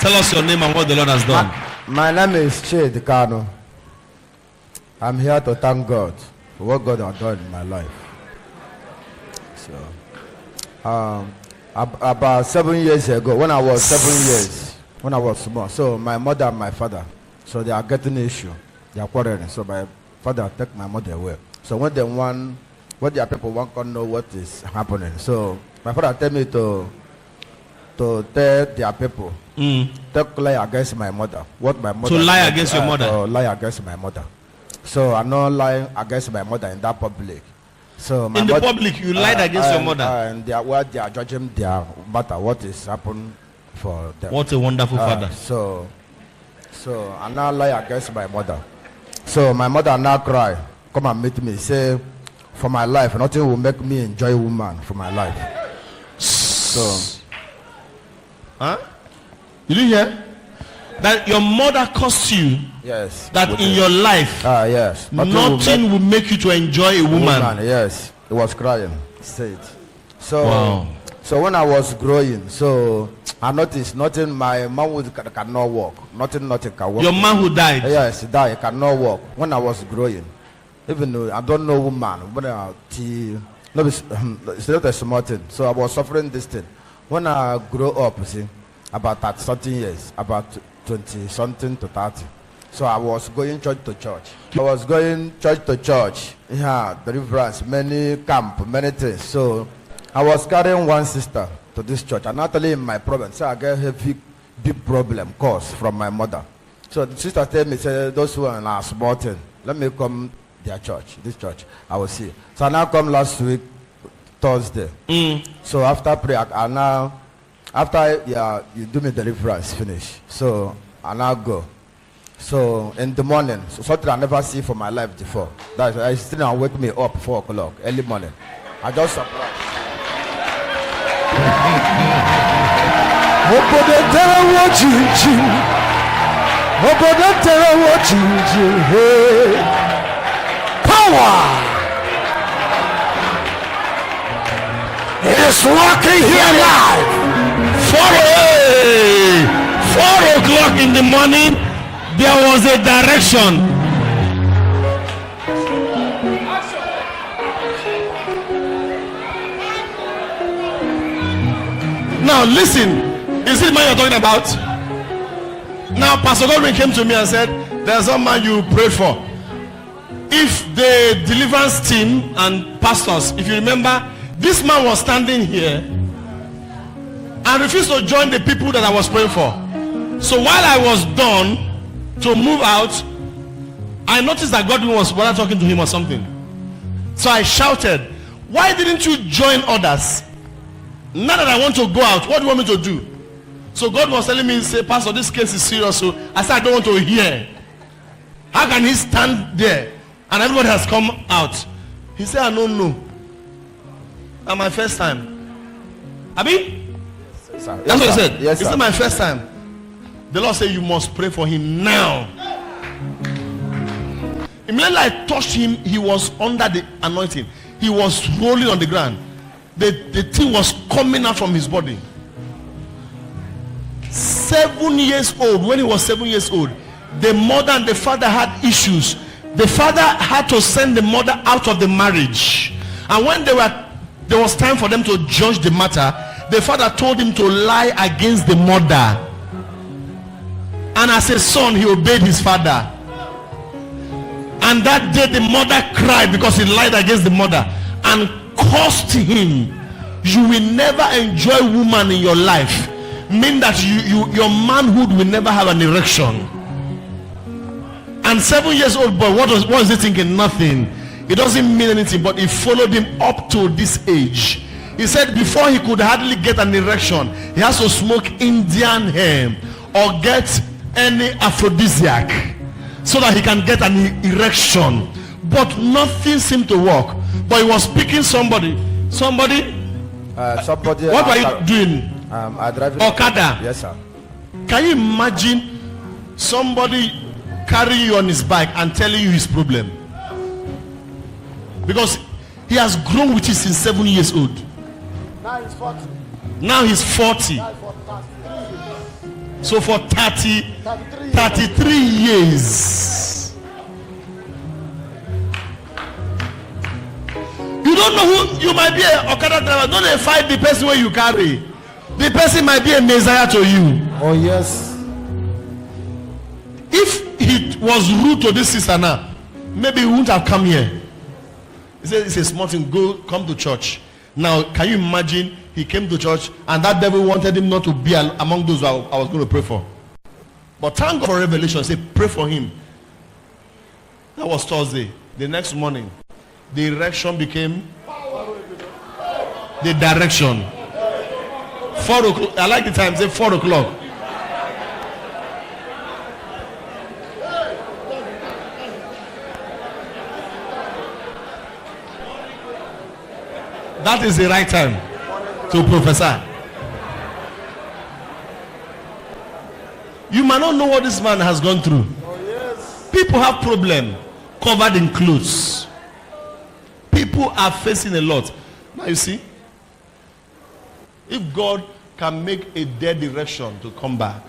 Tell us your name and what the Lord has done. My name is Chidi Kalu. I'm here to thank God for what God has done in my life. So, about 7 years ago, when I was 7 years, when I was small, so my mother and my father, so they are getting an issue. They are quarreling. So my father took my mother away. So when they want, what their people want to know what is happening. So my father tell me to tell their people to lie against my mother. What my mother to lie against your mother. To lie against my mother. So I'm not lying against my mother in that public. So my in the public, you lied against your mother. And they are judging their matter. What is happened for them? What a wonderful father. So I now lie against my mother. So my mother now cry, come and meet me, say, for my life, nothing will make me enjoy woman for my life. So, You didn't hear? That your mother cost you. Yes. That in your life, yes, nothing will make you to enjoy a woman. Yes, it was crying. Said. So, wow. So when I was growing, so I noticed nothing. My manhood cannot walk. Nothing can walk. Your manhood died. Yes, he died. Cannot walk. When I was growing, even though I don't know woman, when it's not a small thing. So I was suffering this thing. When I grew up, see, about 30 something years, about 20 something to 30. So I was going church to church. I was going church to church. Yeah, deliverance, many camp, many things. So I was carrying one sister to this church, and actually in my problem, so I get heavy, big problem caused from my mother. So the sister told me, say, those who are small thing, let me come their church, this church, I will see. So I now come last week, Thursday. So after prayer, after you do me deliverance, finish. So I now go. So in the morning, so something I never see for my life before. That I still now wake me up 4 o'clock early morning. I just surprised. Power is walking here live. 4 o'clock in the morning, there was a direction. Now listen, is it man you're talking about? Now Pastor Godwin came to me and said, there's a man you prayed for. If the deliverance team and pastors, if you remember, this man was standing here and refused to join the people that I was praying for. So while I was done to move out, I noticed that Godwin was talking to him or something. So I shouted, why didn't you join others? Now that I want to go out, what do you want me to do? So God was telling me, say, Pastor, this case is serious. So I said, I don't want to hear. How can he stand there and everybody has come out? He said, I don't know. That's my first time. Abi? Yes, that's what he said. Yes, it's not my first time. The Lord said, you must pray for him now. Immediately I touched him, he was under the anointing. He was rolling on the ground. The thing was coming out from his body. 7 years old. When he was 7 years old, the mother and the father had issues. The father had to send the mother out of the marriage, and when there was time for them to judge the matter, the father told him to lie against the mother, and as a son he obeyed his father. And that day the mother cried because he lied against the mother and cursed him. You will never enjoy woman in your life. Mean that your manhood will never have an erection. And 7 years old boy, what is he thinking? Nothing. It doesn't mean anything, but it followed him up to this age. He said before he could hardly get an erection, he has to smoke Indian hemp or get any aphrodisiac so that he can get an erection. But nothing seemed to work. But he was picking somebody. What were you doing? I drive Okada. Yes, sir. Can you imagine somebody carrying you on his bike and telling you his problem? Because he has grown with it since 7 years old. Now he's 40. Now he's 40. So for 33 years. You don't know who you might be. A Okada driver. Don't they fight the person where you carry? The person might be a Messiah to you. Oh yes. If he was rude to this sister now, maybe he wouldn't have come here. He said it's a small thing. Come to church. Now, can you imagine he came to church and that devil wanted him not to be among those I was going to pray for. But thank God for revelation. Say, pray for him. That was Thursday. The next morning, the erection became the direction. 4 o'clock. I like the time. Say 4 o'clock. That is the right time to prophesy. You might not know what this man has gone through. Oh yes. People have problem covered in clothes. People are facing a lot. Now you see, if God can make a dead erection to come back,